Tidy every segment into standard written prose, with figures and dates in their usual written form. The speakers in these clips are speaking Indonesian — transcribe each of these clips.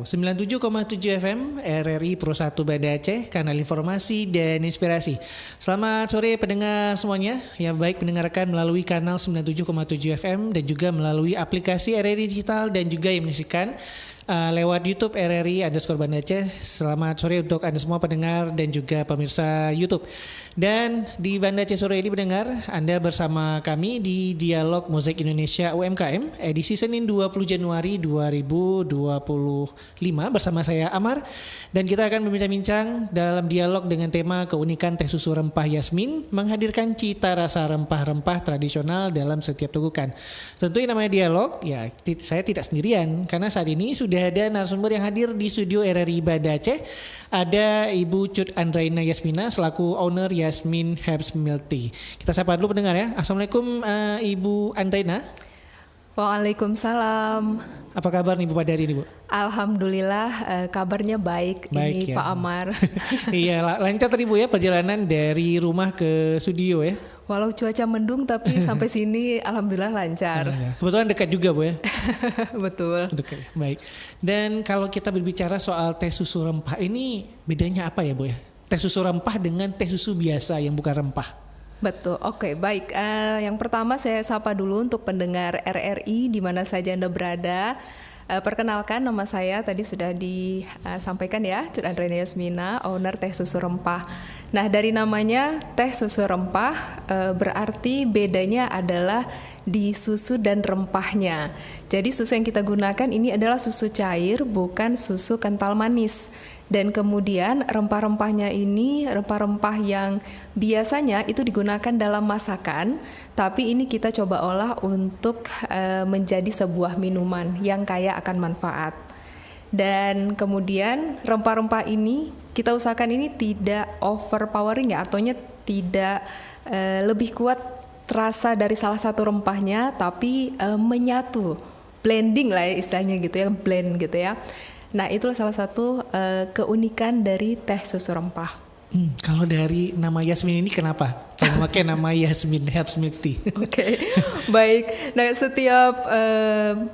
97,7 FM RRI Pro 1 Banda Aceh, kanal informasi dan inspirasi. Selamat sore pendengar semuanya yang baik mendengarkan melalui kanal 97,7 FM dan juga melalui aplikasi RRI Digital dan juga yang menyaksikan lewat YouTube RRI_Banda Aceh. Selamat sore untuk Anda semua pendengar dan juga pemirsa YouTube. Dan di Banda Aceh sore ini pendengar, Anda bersama kami di Dialog Mozaik Indonesia UMKM edisi Senin 20 Januari 2025 bersama saya Amar, dan kita akan berbincang-bincang dalam dialog dengan tema keunikan teh susu rempah Yasmin menghadirkan cita rasa rempah-rempah tradisional dalam setiap tegukan. Tentu yang namanya dialog, ya saya tidak sendirian karena saat ini sudah ada narasumber yang hadir di studio RRI Banda Aceh. Ada Ibu Cut Andraina Yasmina selaku owner Yasmin Herbs Milk Tea. Kita sapa dulu pendengar ya. Assalamualaikum Ibu Andraina. Waalaikumsalam. Apa kabar nih Bu pada hari ini Bu? Alhamdulillah kabarnya baik ini ya. Pak Amar. Iya, lancar tadi Bu ya perjalanan dari rumah ke studio ya. Walau cuaca mendung tapi sampai sini alhamdulillah lancar. Kebetulan dekat juga Bu ya. Betul. Dekat, baik. Dan kalau kita berbicara soal teh susu rempah ini bedanya apa ya Bu ya? Teh susu rempah dengan teh susu biasa yang bukan rempah. Betul, oke, baik. Yang pertama saya sapa dulu untuk pendengar RRI di mana saja Anda berada. Perkenalkan, nama saya tadi sudah disampaikan ya, Cut Andraina Yasmina, owner teh susu rempah. Nah, dari namanya teh susu rempah berarti bedanya adalah di susu dan rempahnya. Jadi susu yang kita gunakan ini adalah susu cair, bukan susu kental manis. Dan kemudian rempah-rempahnya ini rempah-rempah yang biasanya itu digunakan dalam masakan, tapi ini kita coba olah untuk menjadi sebuah minuman yang kaya akan manfaat. Dan kemudian rempah-rempah ini kita usahakan ini tidak overpowering ya, artinya tidak lebih kuat rasa dari salah satu rempahnya, tapi menyatu, blending lah ya istilahnya gitu ya, blend gitu ya. Nah, itulah salah satu keunikan dari teh susu rempah. Kalau dari nama Yasmin ini kenapa memakai nama Yasmin Herbs Milk Tea? Oke, baik. Nah, setiap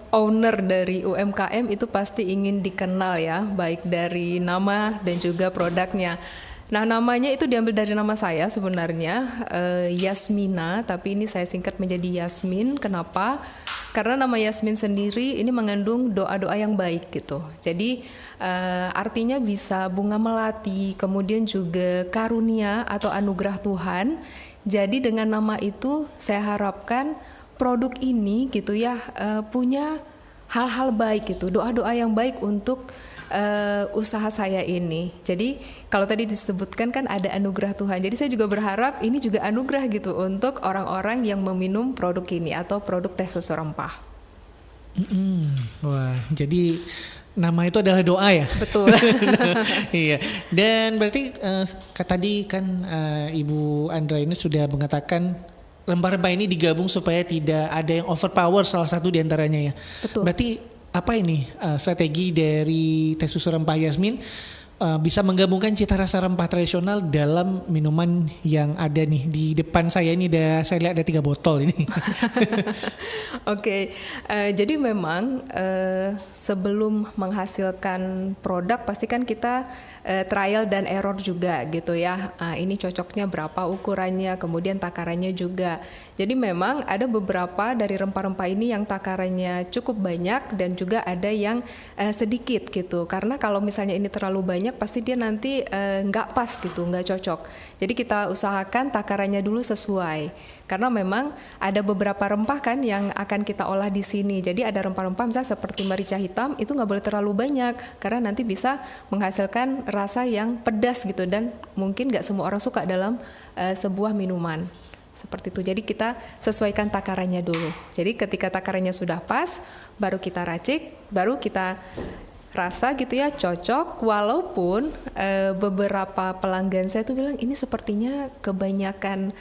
owner dari UMKM itu pasti ingin dikenal ya, baik dari nama dan juga produknya. Nah, namanya itu diambil dari nama saya sebenarnya, Yasmina, tapi ini saya singkat menjadi Yasmin. Kenapa? Karena nama Yasmin sendiri ini mengandung doa-doa yang baik gitu. Jadi artinya bisa bunga melati, kemudian juga karunia atau anugerah Tuhan. Jadi dengan nama itu saya harapkan produk ini gitu ya punya hal-hal baik gitu, doa-doa yang baik untuk usaha saya ini. Jadi kalau tadi disebutkan kan ada anugerah Tuhan. Jadi saya juga berharap ini juga anugerah gitu untuk orang-orang yang meminum produk ini atau produk teh susu rempah. Wah, jadi nama itu adalah doa ya? Betul. Iya. Dan berarti tadi kan Ibu Andra ini sudah mengatakan rempah-rempah ini digabung supaya tidak ada yang overpower salah satu diantaranya ya. Betul. Berarti apa ini strategi dari teh susu rempah Yasmin bisa menggabungkan cita rasa rempah tradisional dalam minuman yang ada nih di depan saya ini, saya lihat ada 3 botol ini. Oke, jadi memang sebelum menghasilkan produk pasti kan kita trial dan error juga gitu ya. Ini cocoknya berapa ukurannya, kemudian takarannya juga. Jadi memang ada beberapa dari rempah-rempah ini yang takarannya cukup banyak dan juga ada yang sedikit gitu. Karena kalau misalnya ini terlalu banyak pasti dia nanti nggak pas gitu, nggak cocok. Jadi kita usahakan takarannya dulu sesuai. Karena memang ada beberapa rempah kan yang akan kita olah di sini. Jadi ada rempah-rempah misalnya seperti merica hitam itu nggak boleh terlalu banyak karena nanti bisa menghasilkan rasa yang pedas gitu dan mungkin nggak semua orang suka dalam sebuah minuman. Seperti itu. Jadi kita sesuaikan takarannya dulu. Jadi ketika takarannya sudah pas, baru kita racik, baru kita rasa gitu ya cocok. Walaupun beberapa pelanggan saya tuh bilang ini sepertinya kebanyakan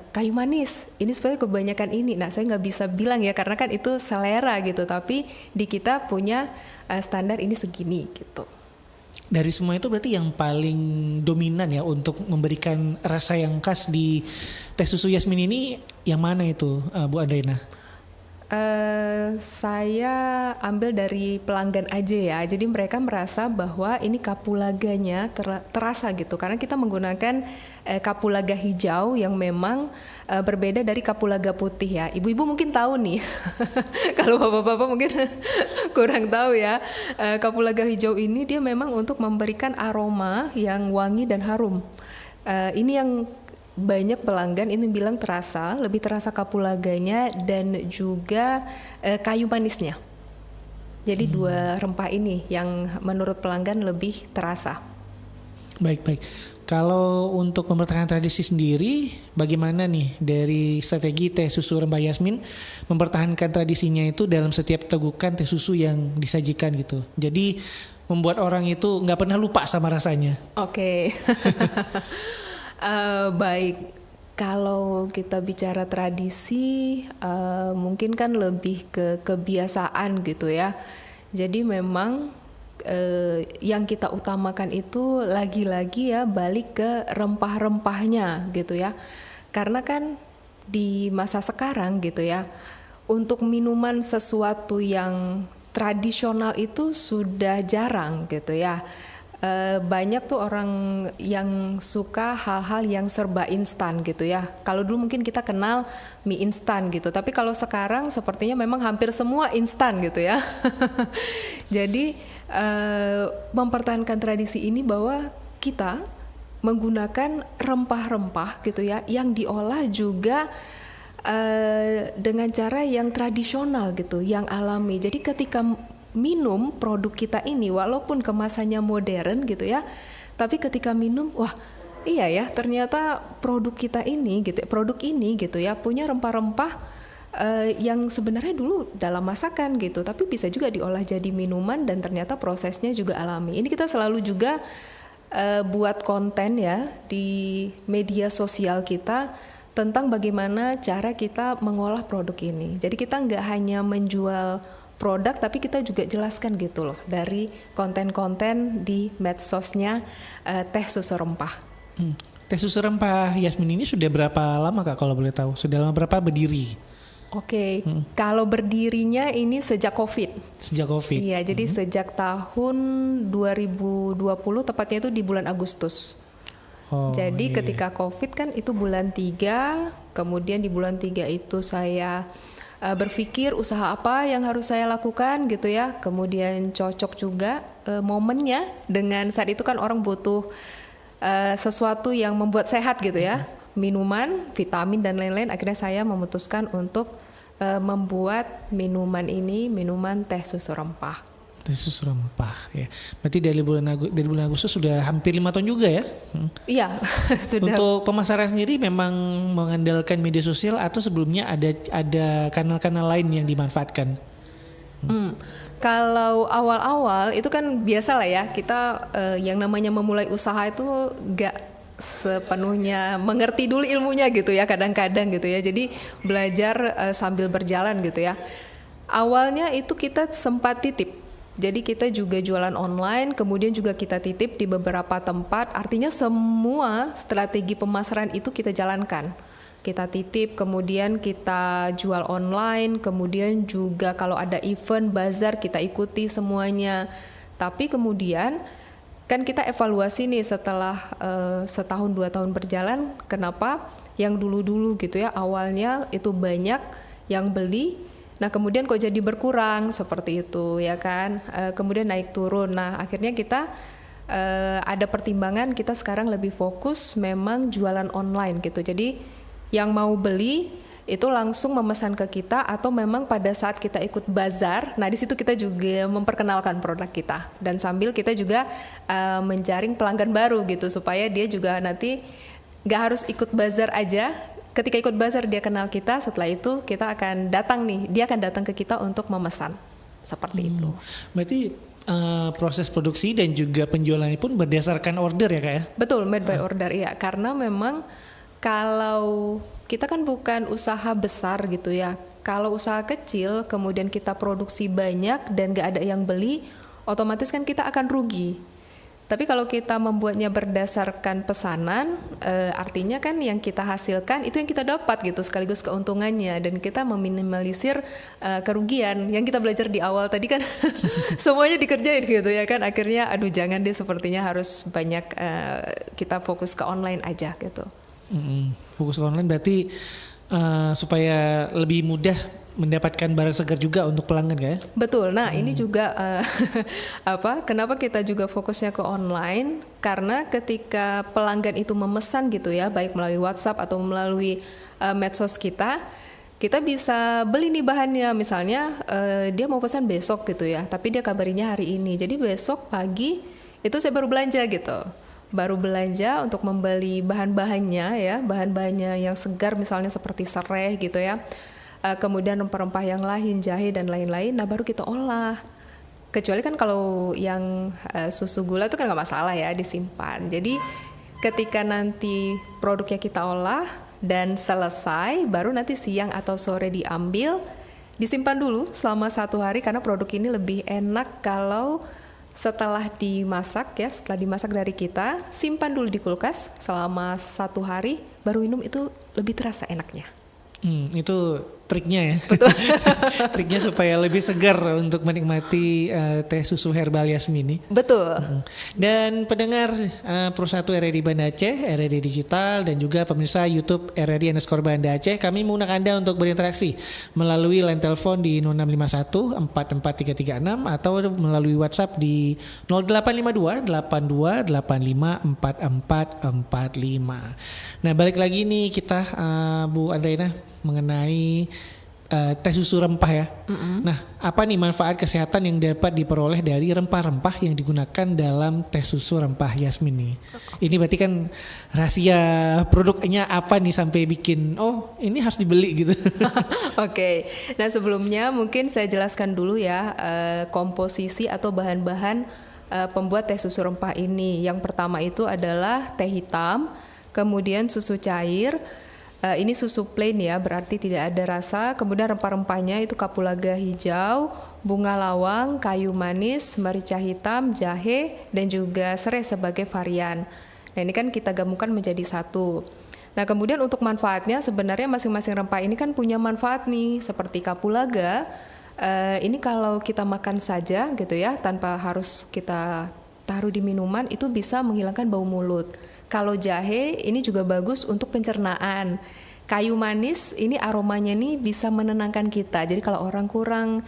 kayu manis, ini sebenarnya kebanyakan ini. Nah, saya nggak bisa bilang ya karena kan itu selera gitu. Tapi di kita punya standar ini segini gitu. Dari semua itu berarti yang paling dominan ya untuk memberikan rasa yang khas di teh susu Yasmin ini yang mana itu Bu Andraina? Saya ambil dari pelanggan aja ya. Jadi mereka merasa bahwa ini kapulaganya terasa gitu karena kita menggunakan kapulaga hijau yang memang berbeda dari kapulaga putih ya. Ibu-ibu mungkin tahu nih. Kalau bapak-bapak mungkin kurang tahu ya. Kapulaga hijau ini dia memang untuk memberikan aroma yang wangi dan harum. Ini yang banyak pelanggan ini bilang lebih terasa kapulaganya dan juga kayu manisnya. Jadi dua rempah ini yang menurut pelanggan lebih terasa. Baik. Kalau untuk mempertahankan tradisi sendiri, bagaimana nih dari strategi teh susu rempah Yasmin mempertahankan tradisinya itu dalam setiap tegukan teh susu yang disajikan gitu. Jadi membuat orang itu nggak pernah lupa sama rasanya. Oke. Baik, kalau kita bicara tradisi, mungkin kan lebih ke kebiasaan gitu ya. Jadi memang yang kita utamakan itu lagi-lagi ya balik ke rempah-rempahnya gitu ya. Karena kan di masa sekarang gitu ya, untuk minuman sesuatu yang tradisional itu sudah jarang gitu ya. Banyak tuh orang yang suka hal-hal yang serba instan gitu ya. Kalau dulu mungkin kita kenal mie instan gitu, tapi kalau sekarang sepertinya memang hampir semua instan gitu ya. Jadi mempertahankan tradisi ini bahwa kita menggunakan rempah-rempah gitu ya, yang diolah juga dengan cara yang tradisional gitu, yang alami. Jadi ketika minum produk kita ini walaupun kemasannya modern gitu ya, tapi ketika minum wah iya ya ternyata produk kita ini gitu, produk ini gitu ya punya rempah-rempah yang sebenarnya dulu dalam masakan gitu, tapi bisa juga diolah jadi minuman dan ternyata prosesnya juga alami. Ini kita selalu juga buat konten ya di media sosial kita tentang bagaimana cara kita mengolah produk ini. Jadi kita nggak hanya menjual produk, tapi kita juga jelaskan gitu loh dari konten-konten di medsosnya teh susu rempah. Teh susu rempah Yasmin ini sudah berapa lama Kak kalau boleh tahu? Sudah lama berapa berdiri? Oke, kalau berdirinya ini sejak COVID. Sejak COVID? Iya, jadi sejak tahun 2020, tepatnya itu di bulan Agustus. Jadi ketika COVID kan itu bulan 3, kemudian di bulan 3 itu saya berpikir usaha apa yang harus saya lakukan gitu ya, kemudian cocok juga momennya dengan saat itu kan orang butuh sesuatu yang membuat sehat gitu ya, minuman, vitamin dan lain-lain. Akhirnya saya memutuskan untuk membuat minuman ini, minuman teh susu rempah. Teh susu rempah ya. Berarti dari bulan Agustus sudah hampir 5 tahun juga ya? Iya, sudah. Untuk pemasaran sendiri memang mengandalkan media sosial atau sebelumnya ada kanal-kanal lain yang dimanfaatkan? Kalau awal-awal itu kan biasa lah ya, kita yang namanya memulai usaha itu nggak sepenuhnya mengerti dulu ilmunya gitu ya, kadang-kadang gitu ya. Jadi belajar sambil berjalan gitu ya. Awalnya itu kita sempat titip. Jadi kita juga jualan online, kemudian juga kita titip di beberapa tempat. Artinya semua strategi pemasaran itu kita jalankan. Kita titip, kemudian kita jual online, kemudian juga kalau ada event, bazar kita ikuti semuanya. Tapi kemudian kan kita evaluasi nih setelah setahun 2 tahun berjalan, kenapa yang dulu-dulu gitu ya awalnya itu banyak yang beli. Nah kemudian kok jadi berkurang seperti itu ya kan, kemudian naik turun. Nah akhirnya kita ada pertimbangan, kita sekarang lebih fokus memang jualan online gitu. Jadi yang mau beli itu langsung memesan ke kita atau memang pada saat kita ikut bazar. Nah di situ kita juga memperkenalkan produk kita dan sambil kita juga menjaring pelanggan baru gitu supaya dia juga nanti nggak harus ikut bazar aja. Ketika ikut bazar dia kenal kita, setelah itu kita akan datang nih, dia akan datang ke kita untuk memesan, seperti itu. Berarti proses produksi dan juga penjualannya pun berdasarkan order ya Kak ya? Betul, made by order ya, karena memang kalau kita kan bukan usaha besar gitu ya, kalau usaha kecil kemudian kita produksi banyak dan gak ada yang beli, otomatis kan kita akan rugi. Tapi kalau kita membuatnya berdasarkan pesanan, artinya kan yang kita hasilkan itu yang kita dapat gitu, sekaligus keuntungannya, dan kita meminimalisir kerugian. Yang kita belajar di awal tadi kan semuanya dikerjain gitu ya kan, akhirnya aduh jangan deh, sepertinya harus banyak kita fokus ke online aja gitu. Fokus ke online berarti supaya lebih mudah mendapatkan barang segar juga untuk pelanggan ya? Betul. Nah ini juga kenapa kita juga fokusnya ke online, karena ketika pelanggan itu memesan gitu ya, baik melalui WhatsApp atau melalui medsos kita bisa beli nih bahannya. Misalnya dia mau pesan besok gitu ya, tapi dia kabarinya hari ini, jadi besok pagi itu saya baru belanja gitu. Baru belanja untuk membeli bahan-bahannya ya, bahan-bahannya yang segar misalnya seperti serai gitu ya. Kemudian rempah-rempah yang lain, jahe dan lain-lain, nah baru kita olah. Kecuali kan kalau yang susu gula itu kan nggak masalah ya, disimpan. Jadi ketika nanti produknya kita olah dan selesai, baru nanti siang atau sore diambil, disimpan dulu selama 1 hari, karena produk ini lebih enak kalau setelah dimasak ya, setelah dimasak dari kita, simpan dulu di kulkas selama 1 hari, baru minum itu lebih terasa enaknya. Itu triknya ya. Betul. Triknya supaya lebih segar untuk menikmati teh susu herbal Yasmin ini. Betul. Dan pendengar Pro 1 RRI Banda Aceh, RRI Digital, dan juga pemirsa YouTube RRI_Banda Aceh, kami mengundang Anda untuk berinteraksi melalui line telepon di 0651 44336 atau melalui WhatsApp di 0852 82 85 4445. Nah, balik lagi nih kita Bu Andreina mengenai teh susu rempah ya. Nah, apa nih manfaat kesehatan yang dapat diperoleh dari rempah-rempah yang digunakan dalam teh susu rempah Yasmin nih? Ini berarti kan rahasia produknya apa nih sampai bikin ini harus dibeli gitu. Oke. Nah, sebelumnya mungkin saya jelaskan dulu ya komposisi atau bahan-bahan pembuat teh susu rempah ini. Yang pertama itu adalah teh hitam, kemudian susu cair. Ini susu plain ya, berarti tidak ada rasa. Kemudian rempah-rempahnya itu kapulaga hijau, bunga lawang, kayu manis, merica hitam, jahe, dan juga serai sebagai varian. Nah ini kan kita gabungkan menjadi satu. Nah kemudian untuk manfaatnya, sebenarnya masing-masing rempah ini kan punya manfaat nih. Seperti kapulaga, ini kalau kita makan saja gitu ya, tanpa harus kita taruh di minuman, itu bisa menghilangkan bau mulut. Kalau jahe ini juga bagus untuk pencernaan. Kayu manis ini aromanya nih bisa menenangkan kita. Jadi kalau orang kurang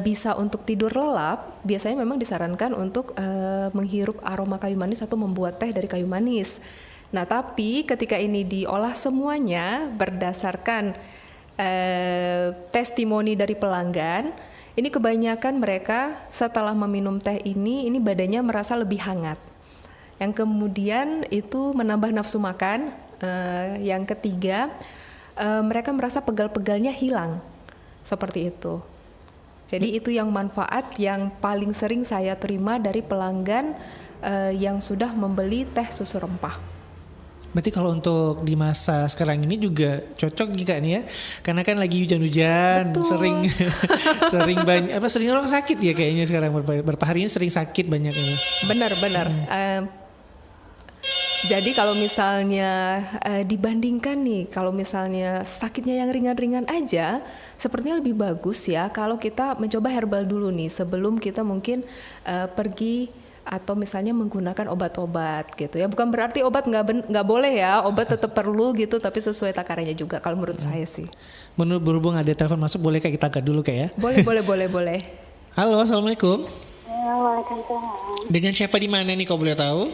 bisa untuk tidur lelap, biasanya memang disarankan untuk menghirup aroma kayu manis atau membuat teh dari kayu manis. Nah tapi ketika ini diolah semuanya berdasarkan testimoni dari pelanggan, ini kebanyakan mereka setelah meminum teh ini badannya merasa lebih hangat. Yang kemudian itu menambah nafsu makan. Yang ketiga, mereka merasa pegal-pegalnya hilang. Seperti itu. Jadi itu yang manfaat yang paling sering saya terima dari pelanggan yang sudah membeli teh susu rempah. Berarti kalau untuk di masa sekarang ini juga cocok nih Kak nih ya. Karena kan lagi hujan-hujan, sering banyak sering orang sakit ya kayaknya sekarang beberapa hari ini sering sakit banyak ini. Benar. Jadi kalau misalnya dibandingkan nih, kalau misalnya sakitnya yang ringan-ringan aja, sepertinya lebih bagus ya kalau kita mencoba herbal dulu nih sebelum kita mungkin pergi atau misalnya menggunakan obat-obat gitu ya. Bukan berarti obat nggak boleh ya, obat tetap perlu gitu, tapi sesuai takarannya juga kalau menurut saya sih. Berhubung ada telepon masuk, boleh Kak kita angkat dulu Kak ya? Boleh. Halo, assalamualaikum. Waalaikumsalam. Dengan siapa di mana nih kalau boleh tahu?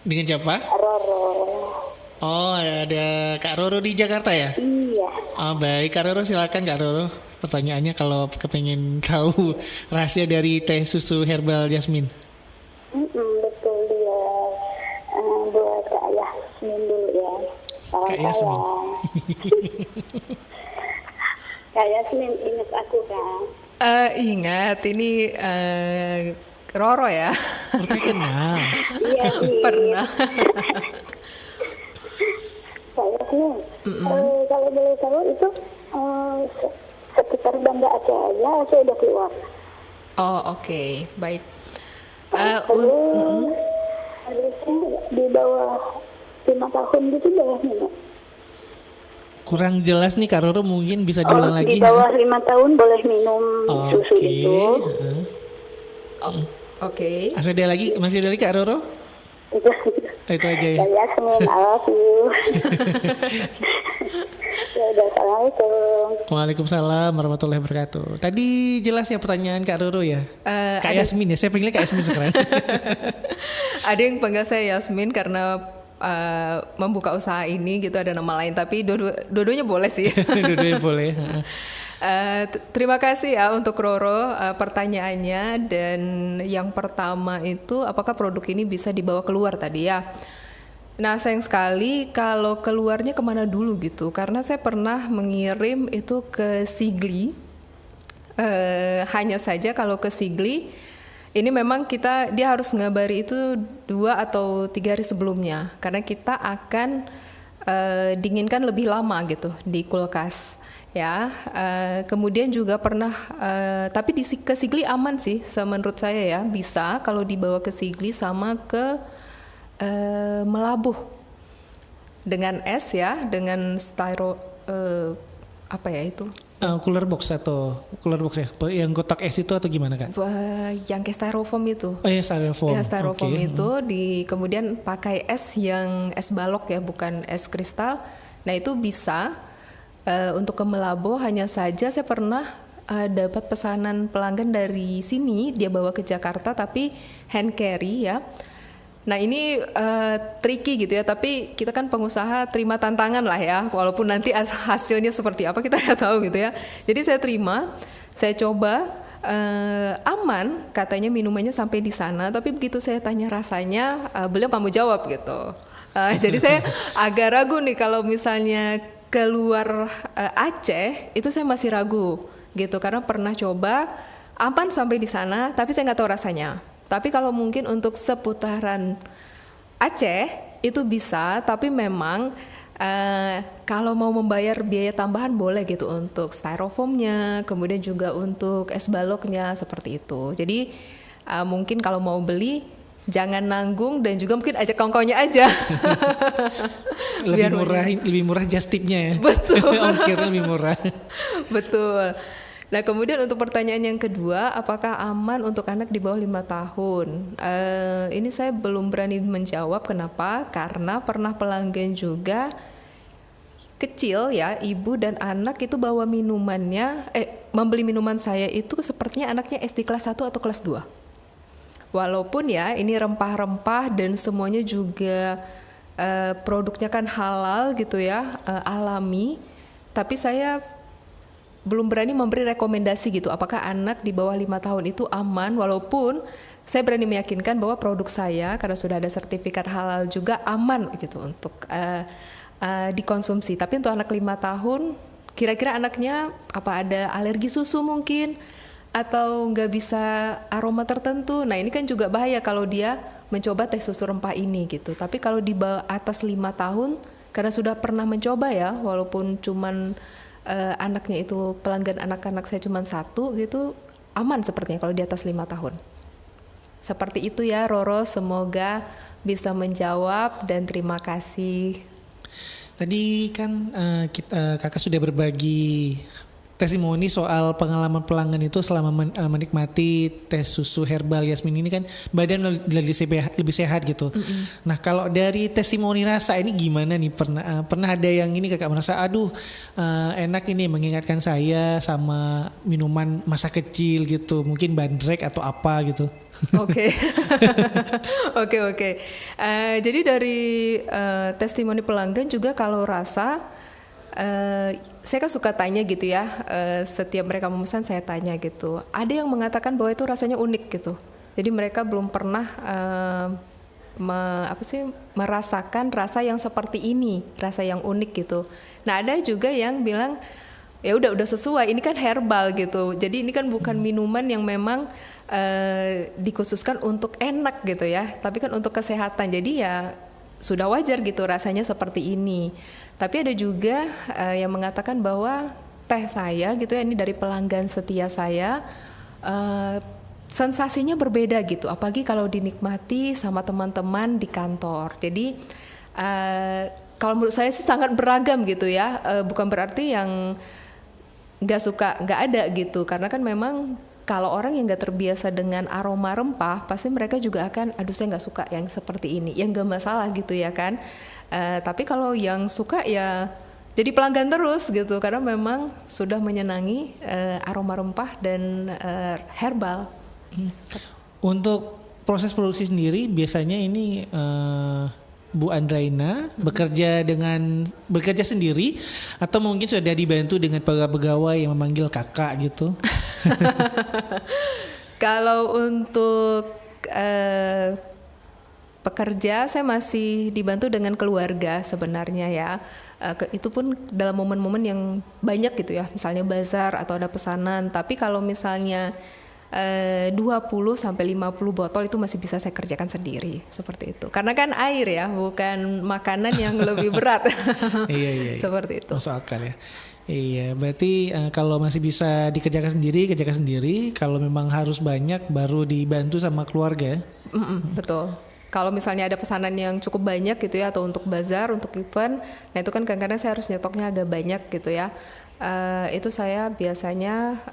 Dengan siapa? Roro. Oh, ada Kak Roro di Jakarta ya? Iya. Oh, baik Kak Roro, silakan Kak Roro. Pertanyaannya kalau kepengen tahu rahasia dari teh susu herbal Yasmin. Betul dia. Buat Kak Yasmin dulu ya. Kak Yasmin. Kak Yasmin ingat aku kan? Ingat, ini Roro ya. Pernah kenal. Iya sih. Pernah. Kak Yasmin, kalau boleh tahu itu sekitar Banda Aceh aja, saya udah keluar. Oh, oke, baik. Terus harusnya di bawah 5 tahun gitu boleh minum. Kurang jelas nih Kak Roro, mungkin bisa diulang lagi. Di bawah 5 tahun boleh minum susu Oke. itu. Oke. Masih ada lagi Kak Roro? Itu aja ya. Saya Yasmin, I love you. Ya udah, assalamualaikum. Waalaikumsalam warahmatullahi wabarakatuh. Tadi jelas ya pertanyaan Kak Roro ya? Kak Yasmin ya, saya panggilnya Kak Yasmin sekarang. Ada yang panggil saya Yasmin karena membuka usaha ini gitu, ada nama lain, tapi dua-duanya boleh sih. Dua-duanya boleh. Terima kasih ya untuk Roro pertanyaannya. Dan yang pertama itu, apakah produk ini bisa dibawa keluar tadi ya? Nah, sayang sekali kalau keluarnya kemana dulu gitu, karena saya pernah mengirim itu ke Sigli. Hanya saja kalau ke Sigli ini memang dia harus ngabari itu 2 atau 3 hari sebelumnya, karena kita akan dinginkan lebih lama gitu di kulkas ya. Kemudian juga pernah tapi ke Sigli aman sih menurut saya ya, bisa kalau dibawa ke Sigli sama ke Melabuh dengan es ya, dengan apa ya itu? Cooler box ya, yang kotak es itu atau gimana Kak? Yang kayak styrofoam itu. Oh ya, styrofoam. Ya, styrofoam itu kemudian pakai es yang es balok ya, bukan es kristal. Nah, itu bisa untuk ke Melabuh. Hanya saja saya pernah dapat pesanan pelanggan dari sini, dia bawa ke Jakarta tapi hand carry ya. Nah, ini tricky gitu ya, tapi kita kan pengusaha terima tantangan lah ya, walaupun nanti hasilnya seperti apa kita nggak tahu gitu ya. Jadi saya terima, saya coba, aman katanya minumannya sampai di sana, tapi begitu saya tanya rasanya, beliau nggak mau jawab gitu. Jadi saya agak ragu nih kalau misalnya keluar Aceh, itu saya masih ragu gitu, karena pernah coba aman sampai di sana, tapi saya nggak tahu rasanya. Tapi kalau mungkin untuk seputaran Aceh itu bisa, tapi memang kalau mau membayar biaya tambahan boleh gitu untuk styrofoamnya, kemudian juga untuk es baloknya seperti itu. Jadi mungkin kalau mau beli jangan nanggung, dan juga mungkin ajak kongkonya aja. lebih murah just tipnya ya. Betul. Ongkirnya lebih murah. Betul. Nah, kemudian untuk pertanyaan yang kedua, apakah aman untuk anak di bawah 5 tahun? Ini saya belum berani menjawab. Kenapa? Karena pernah pelanggan juga kecil ya, ibu dan anak itu bawa minumannya, membeli minuman saya itu sepertinya anaknya SD kelas 1 atau kelas 2. Walaupun ya ini rempah-rempah dan semuanya juga produknya kan halal gitu ya, alami, tapi saya belum berani memberi rekomendasi gitu, apakah anak di bawah 5 tahun itu aman, walaupun saya berani meyakinkan bahwa produk saya karena sudah ada sertifikat halal juga aman gitu untuk dikonsumsi. Tapi untuk anak 5 tahun, kira-kira anaknya apa ada alergi susu mungkin, atau nggak bisa aroma tertentu. Nah, ini kan juga bahaya kalau dia mencoba teh susu rempah ini gitu. Tapi kalau di bawah atas 5 tahun, karena sudah pernah mencoba ya, walaupun cuman anaknya itu pelanggan anak-anak saya cuma 1 gitu, aman sepertinya kalau di atas 5 tahun. Seperti itu ya Roro, semoga bisa menjawab dan terima kasih. Tadi kan kakak sudah berbagi testimoni soal pengalaman pelanggan itu selama menikmati teh susu herbal Yasmin ini, kan badan lebih sehat gitu. Nah, kalau dari testimoni rasa ini gimana nih? Pernah ada yang ini kakak merasa aduh enak ini, mengingatkan saya sama minuman masa kecil gitu, mungkin bandrek atau apa gitu. Oke. Jadi dari testimoni pelanggan juga kalau rasa, saya kan suka tanya gitu ya, setiap mereka memesan saya tanya gitu. Ada yang mengatakan bahwa itu rasanya unik gitu. Jadi mereka belum pernah merasakan rasa yang seperti ini, rasa yang unik gitu. Nah, ada juga yang bilang ya udah sesuai, ini kan herbal gitu. Jadi ini kan bukan minuman yang memang dikhususkan untuk enak gitu ya, tapi kan untuk kesehatan. Jadi ya sudah wajar gitu rasanya seperti ini. Tapi ada juga yang mengatakan bahwa teh saya gitu ya, ini dari pelanggan setia saya, sensasinya berbeda gitu, apalagi kalau dinikmati sama teman-teman di kantor. Jadi kalau menurut saya sih sangat beragam gitu ya, bukan berarti yang nggak suka nggak ada gitu, karena kan memang kalau orang yang nggak terbiasa dengan aroma rempah, pasti mereka juga akan, aduh saya nggak suka yang seperti ini, yang nggak masalah gitu ya kan. Tapi kalau yang suka ya jadi pelanggan terus gitu, karena memang sudah menyenangi aroma rempah dan herbal. Untuk proses produksi sendiri biasanya ini Bu Andraina bekerja sendiri atau mungkin sudah dibantu dengan pegawai yang memanggil kakak gitu? Kalau untuk pekerja saya masih dibantu dengan keluarga sebenarnya ya. Itu pun dalam momen-momen yang banyak gitu ya, misalnya bazar atau ada pesanan. Tapi kalau misalnya 20 sampai 50 botol itu masih bisa saya kerjakan sendiri seperti itu. Karena kan air ya, bukan makanan yang lebih berat. Iya. Seperti itu. Masuk akal ya. Iya, berarti kalau masih bisa kerjakan sendiri. Kalau memang harus banyak baru dibantu sama keluarga. Betul. Kalau misalnya ada pesanan yang cukup banyak gitu ya, atau untuk bazar, untuk event, nah itu kan kadang-kadang saya harus nyetoknya agak banyak gitu ya. Itu saya biasanya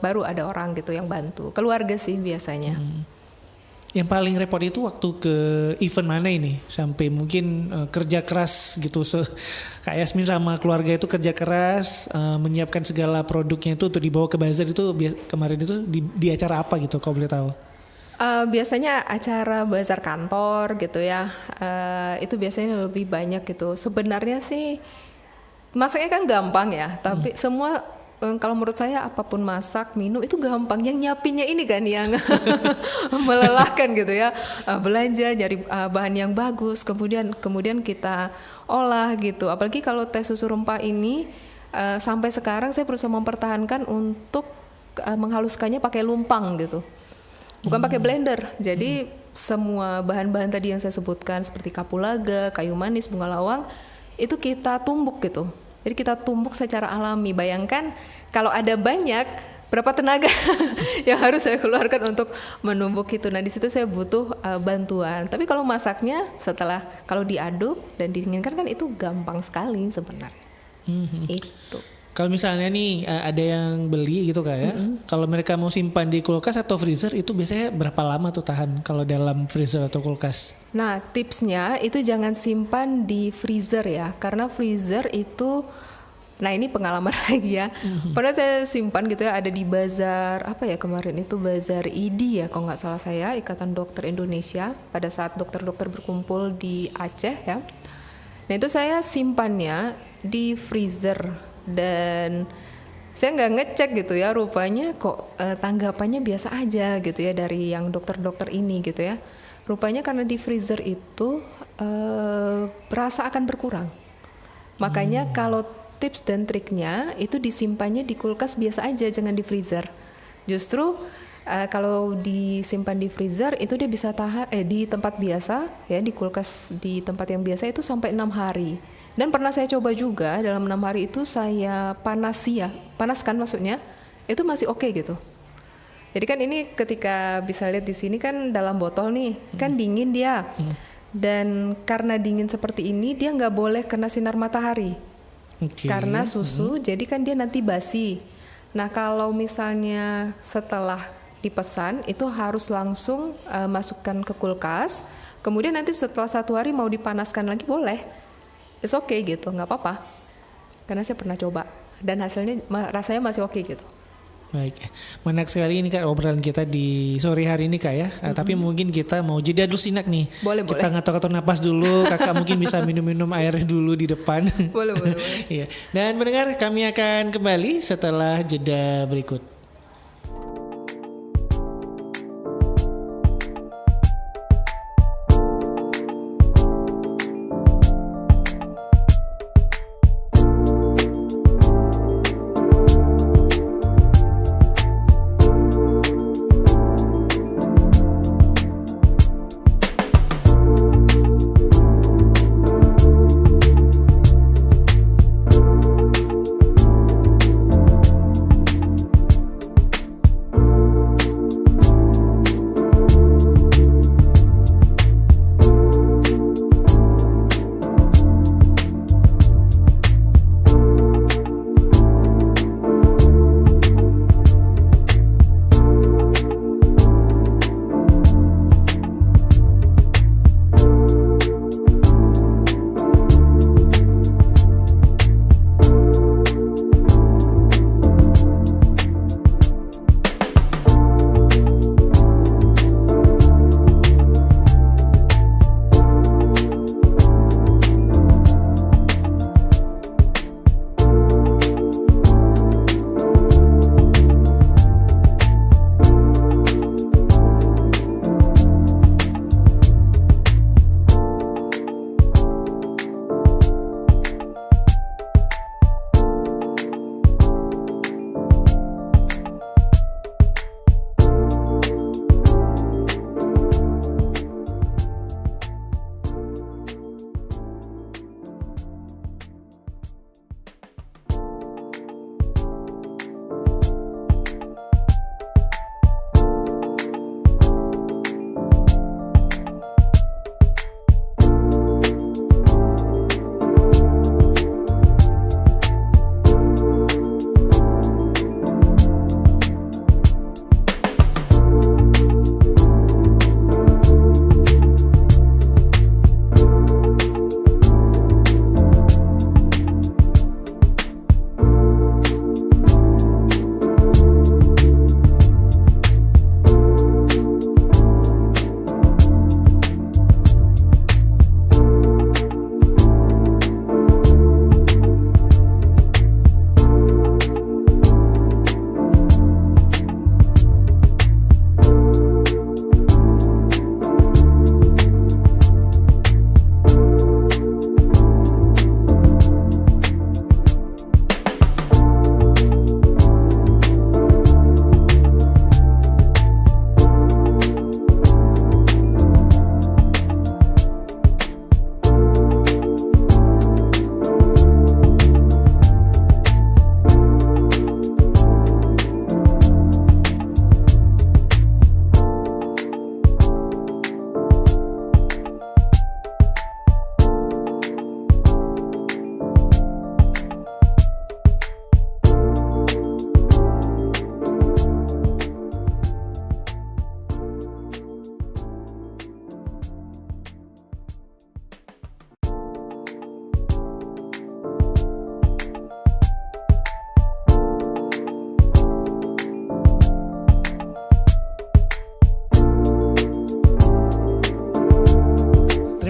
baru ada orang gitu yang bantu, keluarga sih biasanya. Yang paling repot itu waktu ke event mana ini? Sampai mungkin kerja keras gitu, Kak Yasmin sama keluarga itu kerja keras menyiapkan segala produknya itu untuk dibawa ke bazar. Itu kemarin itu di acara apa gitu kalau boleh tahu? Biasanya acara bazar kantor gitu ya, itu biasanya lebih banyak gitu. Sebenarnya sih masaknya kan gampang ya, tapi semua kalau menurut saya apapun masak, minum itu gampang. Yang nyiapinnya ini kan yang melelahkan gitu ya. Belanja, nyari bahan yang bagus, kemudian kita olah gitu. Apalagi kalau teh susu rempah ini sampai sekarang saya berusaha mempertahankan untuk menghaluskannya pakai lumpang gitu. Bukan pakai blender. Jadi semua bahan-bahan tadi yang saya sebutkan seperti kapulaga, kayu manis, bunga lawang itu kita tumbuk gitu. Jadi kita tumbuk secara alami. Bayangkan kalau ada banyak, berapa tenaga yang harus saya keluarkan untuk menumbuk itu. Nah di situ saya butuh bantuan. Tapi kalau masaknya kalau diaduk dan didinginkan kan itu gampang sekali sebenarnya. Itu. Kalau misalnya nih ada yang beli gitu Kak ya, kalau mereka mau simpan di kulkas atau freezer itu biasanya berapa lama tuh tahan kalau dalam freezer atau kulkas? Nah tipsnya itu jangan simpan di freezer ya, karena freezer itu, nah ini pengalaman lagi ya, pernah saya simpan gitu ya, ada di bazar, apa ya kemarin itu bazar IDI ya kalau nggak salah saya, Ikatan Dokter Indonesia, pada saat dokter-dokter berkumpul di Aceh ya. Nah itu saya simpannya di freezer. Dan saya nggak ngecek gitu ya, rupanya kok tanggapannya biasa aja gitu ya dari yang dokter-dokter ini gitu ya. Rupanya karena di freezer itu rasa akan berkurang. Makanya kalau tips dan triknya itu disimpannya di kulkas biasa aja, jangan di freezer. Justru kalau disimpan di freezer itu dia bisa tahan di tempat biasa ya, di kulkas di tempat yang biasa itu sampai 6 hari. Dan pernah saya coba juga dalam 6 hari itu saya panaskan maksudnya, itu masih oke gitu. Jadi kan ini ketika bisa lihat di sini kan dalam botol nih, kan dingin dia. Dan karena dingin seperti ini dia nggak boleh kena sinar matahari. Karena susu, jadi kan dia nanti basi. Nah kalau misalnya setelah dipesan itu harus langsung masukkan ke kulkas. Kemudian nanti setelah 1 hari mau dipanaskan lagi boleh. It's okay gitu, nggak apa-apa. Karena saya pernah coba dan hasilnya rasanya masih oke gitu. Baik, menarik sekali ini Kak obrolan kita di sore hari ini Kak ya. Tapi mungkin kita mau jeda dulu sinak nih. Boleh. Kita ngatur-ngatur napas dulu. Kakak mungkin bisa minum-minum air dulu di depan. Boleh. Iya. Dan pendengar, kami akan kembali setelah jeda berikut.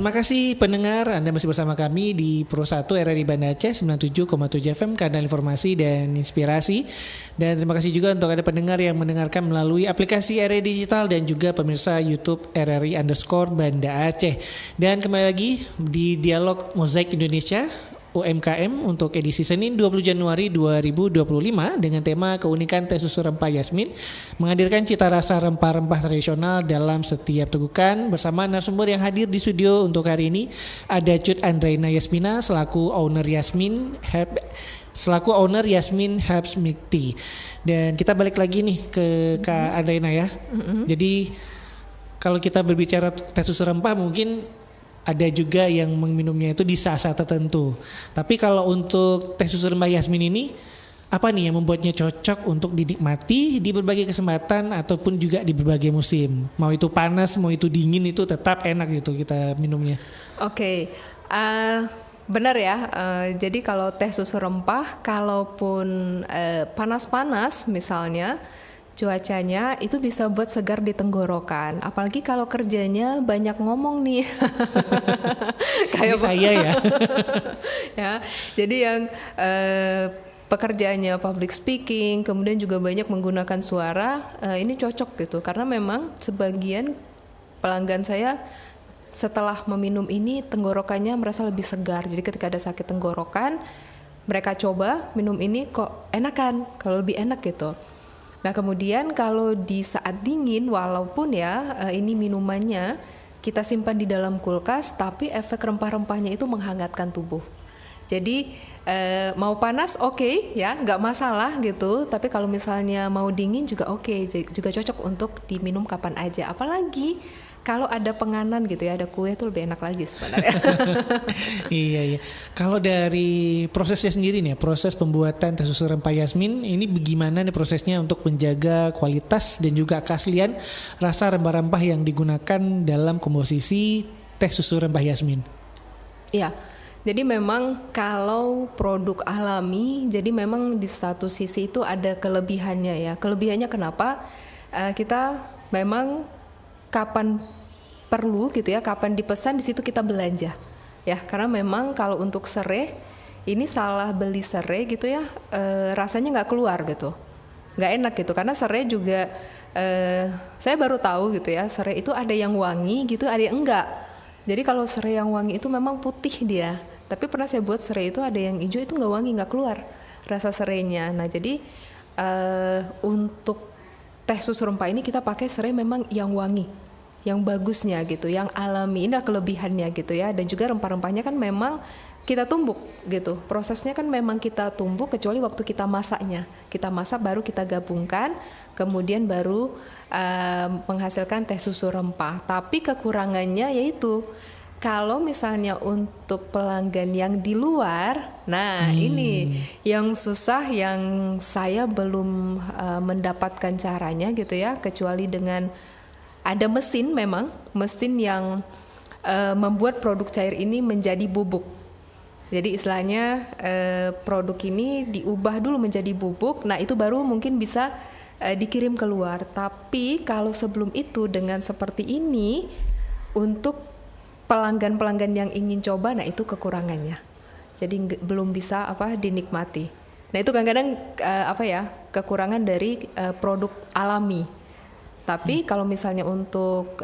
Terima kasih pendengar, Anda masih bersama kami di Pro 1 RRI Banda Aceh 97,7 FM, kanal informasi dan inspirasi. Dan terima kasih juga untuk ada pendengar yang mendengarkan melalui aplikasi RRI Digital dan juga pemirsa YouTube RRI_Banda Aceh. Dan kembali lagi di Dialog Mozaik Indonesia UMKM untuk edisi Senin 20 Januari 2025 dengan tema keunikan teh susu rempah Yasmin, menghadirkan cita rasa rempah-rempah tradisional dalam setiap tegukan. Bersama narasumber yang hadir di studio untuk hari ini ada Cut Andraina Yasmina selaku owner Yasmin Herbs Milk Tea. Dan kita balik lagi nih ke Kak Andraina ya. Jadi kalau kita berbicara teh susu rempah mungkin ada juga yang meminumnya itu di saat-saat tertentu. Tapi kalau untuk teh susu rempah Yasmin ini, apa nih yang membuatnya cocok untuk dinikmati di berbagai kesempatan ataupun juga di berbagai musim? Mau itu panas, mau itu dingin, itu tetap enak gitu kita minumnya. Oke, benar ya. Jadi kalau teh susu rempah, kalaupun panas-panas misalnya, cuacanya itu bisa buat segar di tenggorokan, apalagi kalau kerjanya banyak ngomong nih. Kayak saya ya. Ya, jadi yang pekerjaannya public speaking, kemudian juga banyak menggunakan suara, ini cocok gitu, karena memang sebagian pelanggan saya setelah meminum ini tenggorokannya merasa lebih segar. Jadi ketika ada sakit tenggorokan, mereka coba minum ini kok enakan, kalau lebih enak gitu. Nah kemudian kalau di saat dingin, walaupun ya ini minumannya kita simpan di dalam kulkas, tapi efek rempah-rempahnya itu menghangatkan tubuh. Jadi mau panas oke, ya nggak masalah gitu. Tapi kalau misalnya mau dingin juga oke, juga cocok untuk diminum kapan aja. Apalagi kalau ada penganan gitu ya, ada kue itu lebih enak lagi sebenarnya. Iya. Kalau dari prosesnya sendiri nih, proses pembuatan teh susu rempah Yasmin ini bagaimana nih prosesnya untuk menjaga kualitas dan juga keaslian rasa rempah-rempah yang digunakan dalam komposisi teh susu rempah Yasmin? Iya. Jadi memang kalau produk alami, jadi memang di satu sisi itu ada kelebihannya ya. Kelebihannya kenapa? Kita memang kapan perlu gitu ya, kapan dipesan di situ kita belanja ya, karena memang kalau untuk serai ini salah beli serai gitu ya, rasanya nggak keluar gitu, nggak enak gitu, karena serai juga saya baru tahu gitu ya, serai itu ada yang wangi gitu, ada yang enggak. Jadi kalau serai yang wangi itu memang putih dia, tapi pernah saya buat serai itu ada yang hijau, itu nggak wangi, nggak keluar rasa serainya. Nah jadi untuk teh susu rempah ini kita pakai serai memang yang wangi, yang bagusnya gitu, yang alami. Ini kelebihannya gitu ya. Dan juga rempah-rempahnya kan memang kita tumbuk gitu. Prosesnya kan memang kita tumbuk, kecuali waktu kita masaknya. Kita masak baru kita gabungkan, kemudian baru menghasilkan teh susu rempah. Tapi kekurangannya yaitu kalau misalnya untuk pelanggan yang di luar, nah ini yang susah, yang saya belum mendapatkan caranya gitu ya, kecuali dengan ada mesin, memang mesin yang membuat produk cair ini menjadi bubuk. Jadi istilahnya produk ini diubah dulu menjadi bubuk, nah itu baru mungkin bisa dikirim keluar. Tapi kalau sebelum itu dengan seperti ini, untuk pelanggan-pelanggan yang ingin coba, nah itu kekurangannya. Jadi belum bisa dinikmati. Nah itu kadang-kadang kekurangan dari produk alami. Tapi kalau misalnya untuk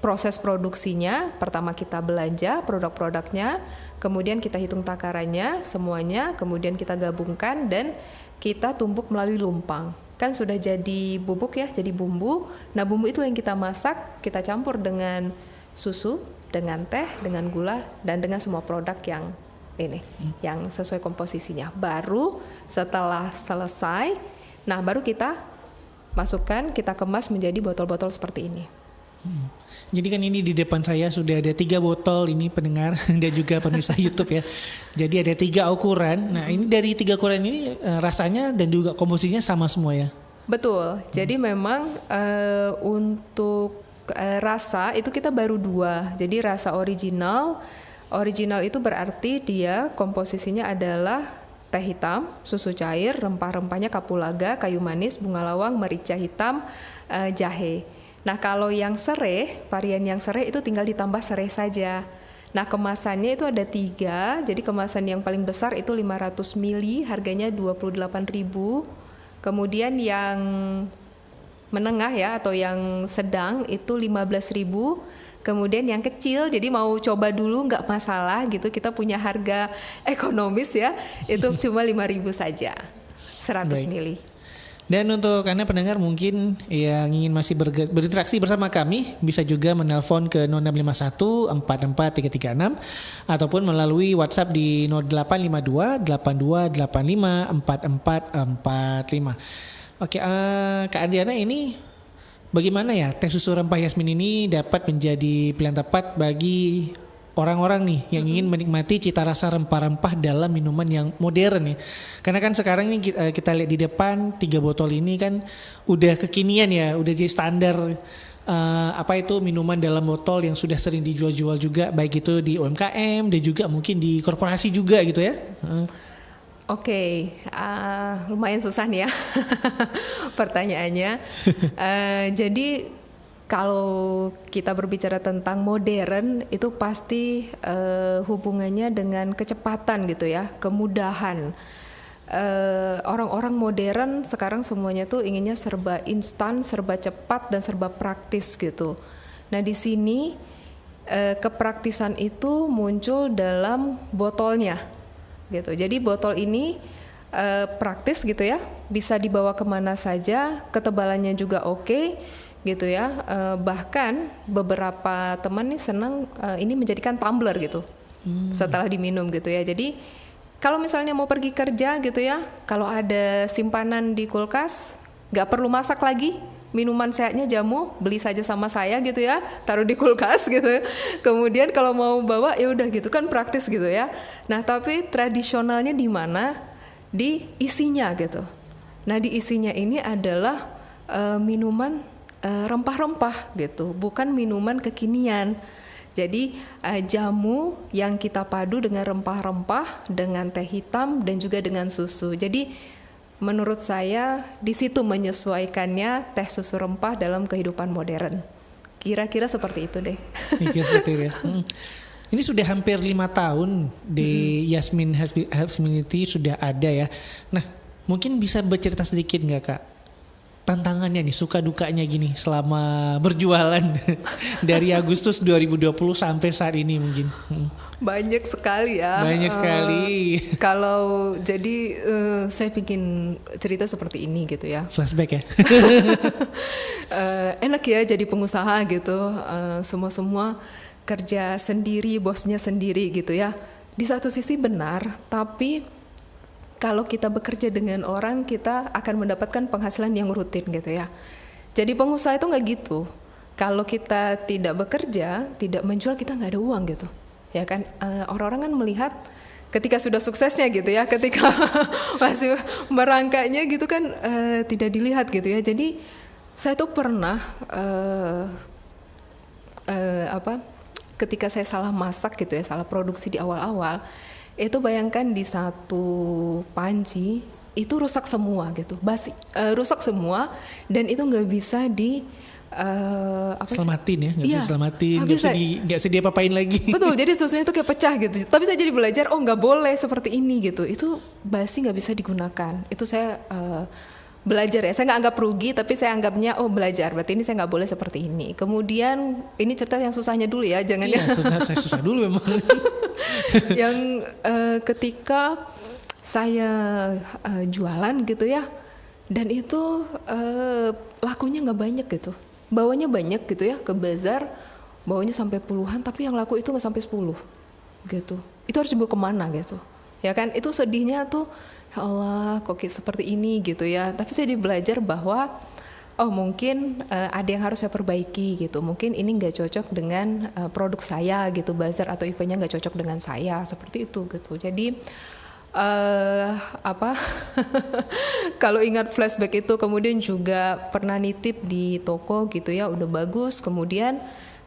proses produksinya, pertama kita belanja produk-produknya, kemudian kita hitung takarannya semuanya, kemudian kita gabungkan dan kita tumbuk melalui lumpang. Kan sudah jadi bubuk ya, jadi bumbu. Nah bumbu itu yang kita masak, kita campur dengan susu, dengan teh, dengan gula, dan dengan semua produk yang ini, yang sesuai komposisinya. Baru setelah selesai, nah baru kita masukkan, kita kemas menjadi botol-botol seperti ini. Jadi kan ini di depan saya sudah ada 3 botol ini pendengar dan juga pemirsa YouTube ya. Jadi ada 3 ukuran. Nah ini dari 3 ukuran ini rasanya dan juga komposisinya sama semua ya? Betul. Jadi memang untuk rasa itu kita baru 2. Jadi rasa original itu berarti dia komposisinya adalah teh hitam, susu cair, rempah-rempahnya kapulaga, kayu manis, bunga lawang, merica hitam, jahe. Nah, kalau yang serai, varian yang serai itu tinggal ditambah serai saja. Nah, kemasannya itu ada 3. Jadi kemasan yang paling besar itu 500 ml, harganya 28.000. Kemudian yang menengah ya atau yang sedang itu 15.000. Kemudian yang kecil, jadi mau coba dulu nggak masalah gitu. Kita punya harga ekonomis ya, itu cuma 5.000 saja, 100 ml. Dan untuk Anda pendengar mungkin yang ingin masih berinteraksi bersama kami, bisa juga menelpon ke 0651 44 336 ataupun melalui WhatsApp di 0852 8285 4445. Oke, Kak Andriana, ini bagaimana ya teh susu rempah Yasmin ini dapat menjadi pilihan tepat bagi orang-orang nih yang ingin menikmati cita rasa rempah-rempah dalam minuman yang modern ya. Karena kan sekarang ini kita lihat di depan 3 botol ini kan udah kekinian ya, udah jadi standar apa itu minuman dalam botol yang sudah sering dijual-jual juga, baik itu di UMKM dan juga mungkin di korporasi juga gitu ya. Oke, lumayan susah nih ya pertanyaannya. Jadi kalau kita berbicara tentang modern itu pasti hubungannya dengan kecepatan gitu ya, kemudahan. Orang-orang modern sekarang semuanya tuh inginnya serba instan, serba cepat dan serba praktis gitu. Nah di sini kepraktisan itu muncul dalam botolnya gitu. Jadi botol ini praktis gitu ya, bisa dibawa kemana saja, ketebalannya juga oke. Gitu ya, bahkan beberapa teman nih senang ini menjadikan tumbler gitu setelah diminum gitu ya. Jadi kalau misalnya mau pergi kerja gitu ya, kalau ada simpanan di kulkas, nggak perlu masak lagi, minuman sehatnya jamu, beli saja sama saya gitu ya, taruh di kulkas gitu. Kemudian kalau mau bawa ya udah gitu kan, praktis gitu ya. Nah tapi tradisionalnya di mana? Di isinya gitu. Nah di isinya ini adalah minuman rempah-rempah gitu, bukan minuman kekinian. Jadi jamu yang kita padu dengan rempah-rempah, dengan teh hitam dan juga dengan susu. Jadi menurut saya di situ menyesuaikannya teh susu rempah dalam kehidupan modern. Kira-kira seperti itu deh. Kira seperti itu ya. Ini sudah hampir 5 tahun di Yasmin Herbs Immunity sudah ada ya. Nah, mungkin bisa bercerita sedikit nggak Kak? Tantangannya nih, suka dukanya gini selama berjualan dari Agustus 2020 sampai saat ini mungkin. Banyak sekali ya. Banyak sekali. Kalau jadi saya bikin cerita seperti ini gitu ya. Flashback ya. Enak ya jadi pengusaha gitu. Semua kerja sendiri, bosnya sendiri gitu ya. Di satu sisi benar, tapi kalau kita bekerja dengan orang, kita akan mendapatkan penghasilan yang rutin gitu ya. Jadi pengusaha itu nggak gitu. Kalau kita tidak bekerja, tidak menjual, kita nggak ada uang gitu. Ya kan, orang-orang kan melihat ketika sudah suksesnya gitu ya, ketika masih merangkaknya gitu kan tidak dilihat gitu ya. Jadi saya tuh pernah ketika saya salah masak gitu ya, salah produksi di awal-awal. Itu bayangkan di satu panci itu rusak semua gitu, rusak semua dan itu nggak bisa selamatin ya, nggak bisa selamatin, nggak bisa diapa-apain lagi. Betul, jadi susunya itu kayak pecah gitu. Tapi saya jadi belajar, oh nggak boleh seperti ini gitu. Itu basi nggak bisa digunakan. Itu saya belajar ya. Saya nggak anggap rugi, tapi saya anggapnya belajar. Berarti ini saya nggak boleh seperti ini. Kemudian ini cerita yang susahnya dulu ya, jangan ya. Saya susah dulu memang. Yang ketika saya jualan gitu ya, dan itu lakunya nggak banyak gitu, bawanya banyak gitu ya, ke bazar bawanya sampai puluhan, tapi yang laku itu nggak sampai 10 gitu. Itu harus dibawa kemana gitu ya kan. Itu sedihnya tuh, ya Allah kok seperti ini gitu ya. Tapi saya belajar bahwa mungkin ada yang harus saya perbaiki gitu. Mungkin ini nggak cocok dengan produk saya gitu, bazar atau eventnya nggak cocok dengan saya, seperti itu gitu. Jadi kalau ingat flashback itu, kemudian juga pernah nitip di toko gitu ya, udah bagus. Kemudian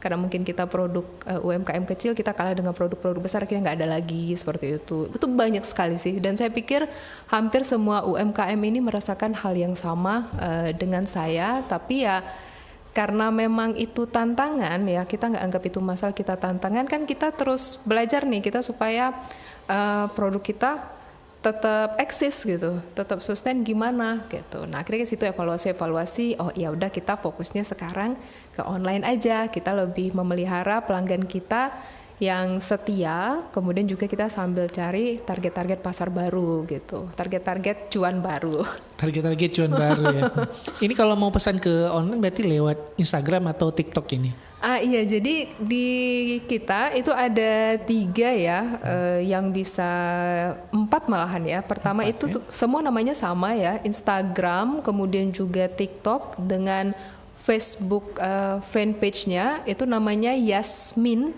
karena mungkin kita produk UMKM kecil, kita kalah dengan produk-produk besar, kita nggak ada lagi seperti itu. Itu banyak sekali sih, dan saya pikir hampir semua UMKM ini merasakan hal yang sama dengan saya. Tapi ya karena memang itu tantangan ya, kita nggak anggap itu masalah, kita tantangan kan, kita terus belajar nih kita supaya produk kita tetap eksis gitu, tetap sustain gimana gitu. Nah akhirnya ke situ evaluasi, oh ya udah kita fokusnya sekarang ke online aja, kita lebih memelihara pelanggan kita yang setia, kemudian juga kita sambil cari target-target pasar baru gitu, target-target cuan baru. Target-target cuan baru ya. Ini kalau mau pesan ke online berarti lewat Instagram atau TikTok ini? Iya, jadi di kita itu ada 3 ya, yang bisa 4 malahan ya. Pertama 4, itu ya? Semua namanya sama ya, Instagram, kemudian juga TikTok dengan Facebook fanpage-nya itu namanya Yasmin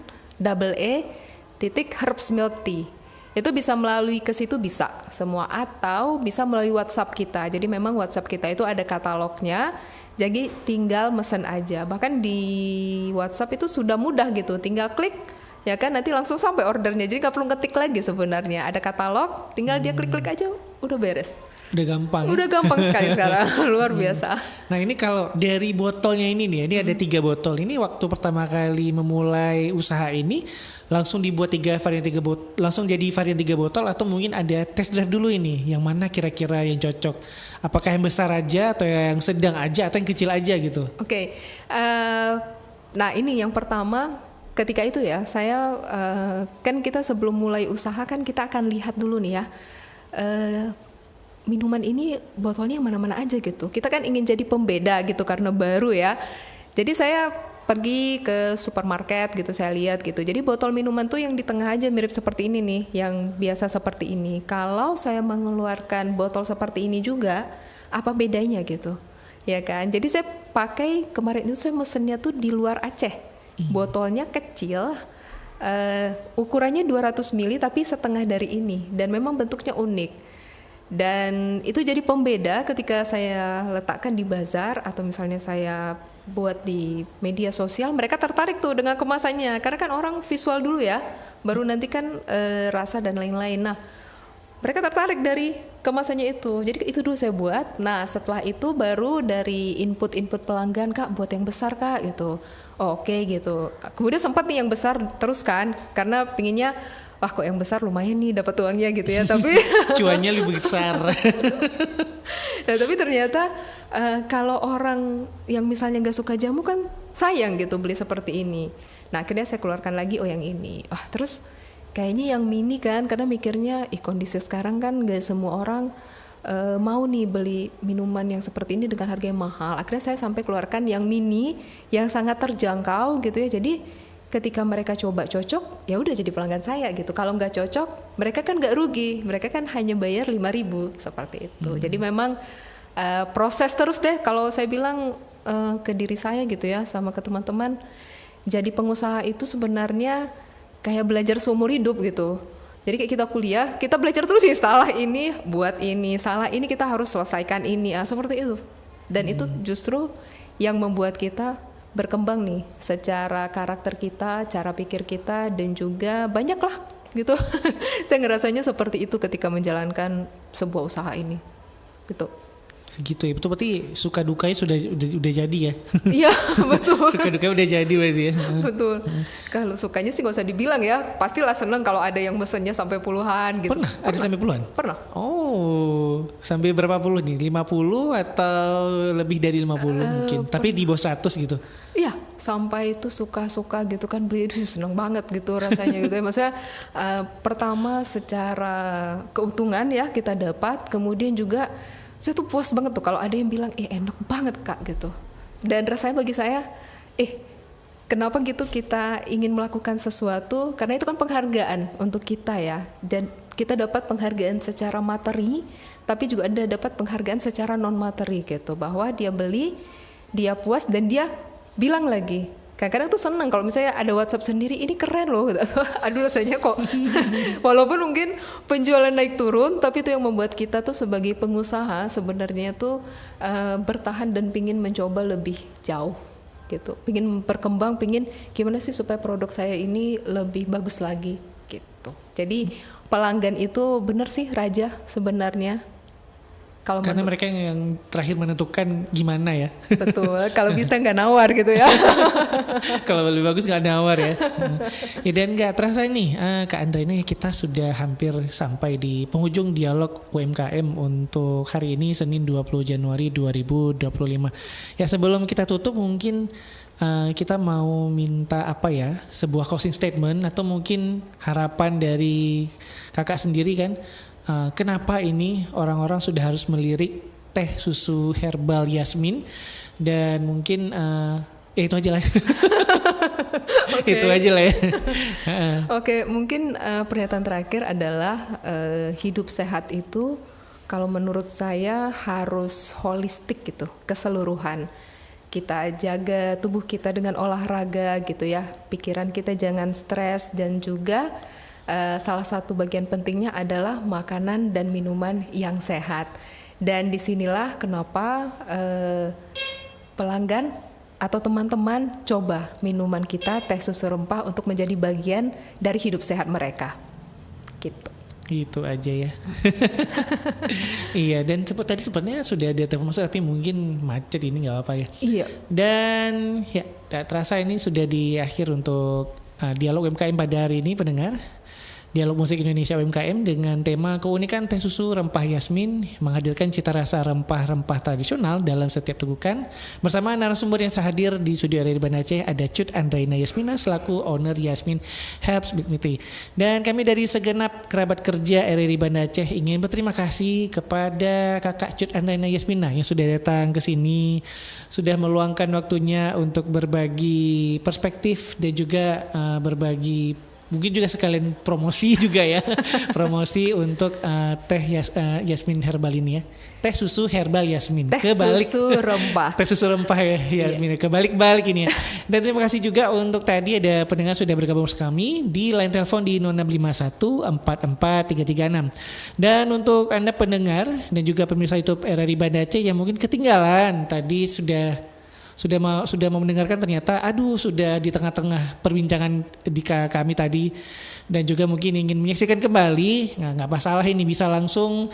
Herbs Milk Tea. Itu bisa melalui ke situ bisa semua, atau bisa melalui WhatsApp kita. Jadi memang WhatsApp kita itu ada katalognya, jadi tinggal mesen aja. Bahkan di WhatsApp itu sudah mudah gitu, tinggal klik ya kan, nanti langsung sampai ordernya. Jadi nggak perlu ngetik lagi sebenarnya, ada katalog, tinggal dia klik-klik aja udah beres. Udah gampang. Udah gampang sekali sekarang, luar biasa. Nah ini kalau dari botolnya ini nih, ini ada 3 botol. Ini waktu pertama kali memulai usaha ini langsung dibuat 3 botol, langsung jadi varian 3 botol, atau mungkin ada test drive dulu ini, yang mana kira-kira yang cocok? Apakah yang besar aja atau yang sedang aja atau yang kecil aja gitu? Oke. Nah ini yang pertama. Ketika itu ya, saya kan kita sebelum mulai usaha kan kita akan lihat dulu nih ya, minuman ini botolnya yang mana-mana aja gitu. Kita kan ingin jadi pembeda gitu karena baru ya. Jadi saya pergi ke supermarket gitu, saya lihat gitu. Jadi botol minuman tuh yang di tengah aja mirip seperti ini nih, yang biasa seperti ini. Kalau saya mengeluarkan botol seperti ini juga, apa bedanya gitu? Ya kan? Jadi saya pakai kemarin itu saya mesennya tuh di luar Aceh. Botolnya kecil, ukurannya 200 ml tapi setengah dari ini, dan memang bentuknya unik. Dan itu jadi pembeda ketika saya letakkan di bazar atau misalnya saya buat di media sosial, mereka tertarik tuh dengan kemasannya, karena kan orang visual dulu ya, baru nanti kan rasa dan lain-lain. Nah mereka tertarik dari kemasannya itu, jadi itu dulu saya buat. Nah setelah itu baru dari input pelanggan, Kak buat yang besar Kak gitu. Oke gitu. Kemudian sempat nih yang besar terus kan, karena pinginnya wah kok yang besar lumayan nih dapat uangnya gitu ya, tapi cuannya lebih besar. Nah tapi ternyata kalau orang yang misalnya nggak suka jamu kan sayang gitu beli seperti ini. Nah akhirnya saya keluarkan lagi yang ini. Terus kayaknya yang mini kan, karena mikirnya kondisi sekarang kan nggak semua orang mau nih beli minuman yang seperti ini dengan harga yang mahal. Akhirnya saya sampai keluarkan yang mini yang sangat terjangkau gitu ya. Jadi ketika mereka coba cocok, ya udah jadi pelanggan saya gitu. Kalau nggak cocok, mereka kan nggak rugi. Mereka kan hanya bayar 5.000 seperti itu. Jadi memang proses terus deh. Kalau saya bilang ke diri saya gitu ya, sama ke teman-teman, jadi pengusaha itu sebenarnya kayak belajar seumur hidup gitu. Jadi kayak kita kuliah, kita belajar terus nih, salah ini buat ini, salah ini kita harus selesaikan ini, seperti itu. Dan itu justru yang membuat kita berkembang nih secara karakter kita, cara pikir kita, dan juga banyak lah gitu. Saya ngerasanya seperti itu ketika menjalankan sebuah usaha ini gitu. Segitu ya, betul, berarti suka dukanya udah jadi ya. Iya betul. Suka dukanya udah jadi berarti ya. Betul. Kalau sukanya sih nggak usah dibilang ya, pastilah seneng kalau ada yang mesennya sampai puluhan gitu. Pernah? Ada sampai puluhan? Pernah. Oh, sampai berapa puluh nih? 50 atau lebih dari 50 mungkin? Tapi di bawah 100 gitu? Iya, sampai itu suka-suka gitu kan, beli seneng banget gitu rasanya gitu ya. Maksudnya pertama secara keuntungan ya kita dapat, kemudian juga saya tuh puas banget tuh kalau ada yang bilang enak banget Kak gitu. Dan rasanya bagi saya kenapa gitu kita ingin melakukan sesuatu, karena itu kan penghargaan untuk kita ya. Dan kita dapat penghargaan secara materi, tapi juga ada dapat penghargaan secara non materi gitu, bahwa dia beli, dia puas, dan dia bilang lagi. Kadang-kadang tuh seneng kalau misalnya ada WhatsApp sendiri, ini keren loh gitu. Aduh rasanya kok walaupun mungkin penjualan naik turun, tapi itu yang membuat kita tuh sebagai pengusaha sebenarnya tuh bertahan dan pingin mencoba lebih jauh gitu, pingin berkembang, pingin gimana sih supaya produk saya ini lebih bagus lagi gitu. Jadi pelanggan itu benar sih raja sebenarnya. Karena mereka yang terakhir menentukan gimana ya. Betul, kalau bisa nggak nawar gitu ya. Kalau lebih bagus nggak nawar ya. Ya dan nggak terasa nih Kak Andra, ini kita sudah hampir sampai di penghujung dialog UMKM untuk hari ini Senin 20 Januari 2025. Ya sebelum kita tutup mungkin kita mau minta apa ya, sebuah closing statement atau mungkin harapan dari kakak sendiri kan. Kenapa ini orang-orang sudah harus melirik teh susu herbal Yasmin, dan mungkin ya itu aja lah. Itu aja lah ya. Oke, mungkin pernyataan terakhir adalah hidup sehat itu kalau menurut saya harus holistik gitu, keseluruhan. Kita jaga tubuh kita dengan olahraga gitu ya, pikiran kita jangan stres, dan juga salah satu bagian pentingnya adalah makanan dan minuman yang sehat. Dan disinilah kenapa pelanggan atau teman-teman coba minuman kita teh susu rempah untuk menjadi bagian dari hidup sehat mereka. Gitu. Itu aja ya. Iya, dan tadi sebenarnya sudah ada telepon masuk tapi mungkin macet, ini nggak apa-apa ya. Iya. Dan ya tak terasa ini sudah di akhir untuk dialog UMKM pada hari ini pendengar. Dialog Musik Indonesia UMKM dengan tema keunikan teh susu rempah Yasmin, menghadirkan cita rasa rempah-rempah tradisional dalam setiap tegukan. Bersama narasumber yang hadir di studio RRI Banda Aceh ada Cut Andraina Yasmina selaku owner Yasmin Herbs Big Tea. Dan kami dari segenap kerabat kerja RRI Banda Aceh ingin berterima kasih kepada Kakak Cut Andraina Yasmina yang sudah datang ke sini, sudah meluangkan waktunya untuk berbagi perspektif dan juga berbagi, mungkin juga sekalian promosi juga ya. Promosi untuk teh Yasmin herbal ini ya. Teh susu herbal Yasmin. Teh susu rempah. Teh susu rempah ya Yasmin. Kebalik-balik ini ya. Dan terima kasih juga untuk tadi ada pendengar sudah bergabung bersama kami di line telepon di 0651 44 336. Dan untuk Anda pendengar dan juga pemirsa YouTube RRI Banda Aceh yang mungkin ketinggalan tadi sudah mau mendengarkan, ternyata sudah di tengah-tengah perbincangan di kami tadi, dan juga mungkin ingin menyaksikan kembali, nggak masalah, ini bisa langsung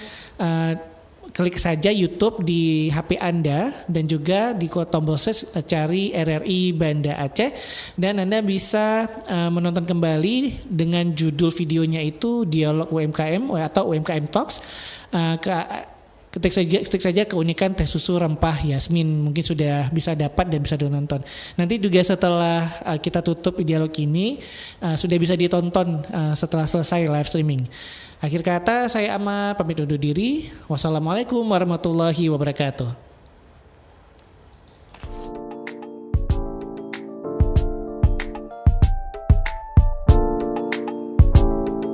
klik saja YouTube di HP Anda dan juga di tombol search cari RRI Banda Aceh, dan Anda bisa menonton kembali dengan judul videonya itu Dialog UMKM atau UMKM Talks. Ketik saja keunikan teh susu rempah Yasmin, mungkin sudah bisa dapat dan bisa ditonton. Nanti juga setelah kita tutup dialog ini sudah bisa ditonton setelah selesai live streaming. Akhir kata saya Ama pamit undur diri. Wassalamualaikum warahmatullahi wabarakatuh.